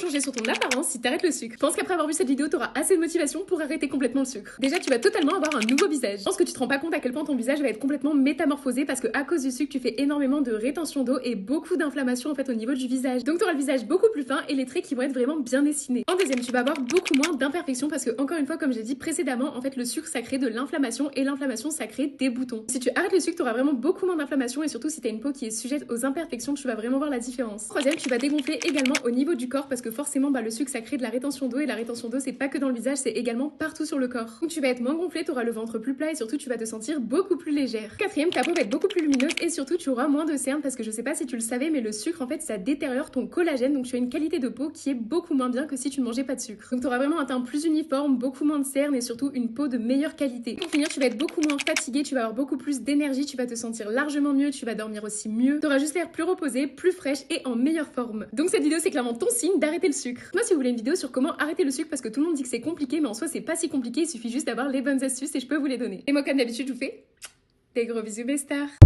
changer sur ton apparence si t'arrêtes le sucre. Je pense qu'après avoir vu cette vidéo, t'auras assez de motivation pour arrêter complètement le sucre. Déjà, tu vas totalement avoir un nouveau visage. Je pense que tu te rends pas compte à quel point ton visage va être complètement métamorphosé parce que à cause du sucre, tu fais énormément de rétention d'eau et beaucoup d'inflammation en fait au niveau du visage. Donc tu auras le visage beaucoup plus fin et les traits qui vont être vraiment bien dessinés. En deuxième, tu vas avoir beaucoup moins d'imperfections parce que encore une fois, comme j'ai dit précédemment, en fait le sucre ça crée de l'inflammation et l'inflammation ça crée des boutons. Si tu arrêtes le sucre, tu auras vraiment beaucoup moins d'inflammation et surtout si tu as une peau qui est sujette aux imperfections, tu vas vraiment voir la différence. Troisième, tu vas dégonfler également au niveau du corps parce que forcément le sucre ça crée de la rétention d'eau et la rétention d'eau c'est pas que dans le visage, c'est également partout sur le corps. Donc tu vas être moins gonflé, tu auras le ventre plus plat et surtout tu vas te sentir beaucoup plus légère. Quatrième, ta peau va être beaucoup plus lumineuse et surtout tu auras moins de cernes parce que je sais pas si tu le savais mais le sucre en fait ça détériore ton collagène donc tu as une qualité de peau qui est beaucoup moins bien que si tu ne mangeais pas de sucre. Donc tu auras vraiment un teint plus uniforme, beaucoup moins de cernes et surtout une peau de meilleure qualité. Pour finir, tu vas être beaucoup moins fatigué, tu vas avoir beaucoup plus d'énergie, tu vas te sentir largement mieux, tu vas dormir aussi mieux, tu auras juste l'air plus reposé, plus fraîche et en meilleure forme. Donc cette vidéo c'est clairement ton signe d'arrêter le sucre. Moi si vous voulez une vidéo sur comment arrêter le sucre parce que tout le monde dit que c'est compliqué mais en soi c'est pas si compliqué, il suffit juste d'avoir les bonnes astuces et je peux vous les donner. Et moi comme d'habitude je vous fais des gros bisous mes stars.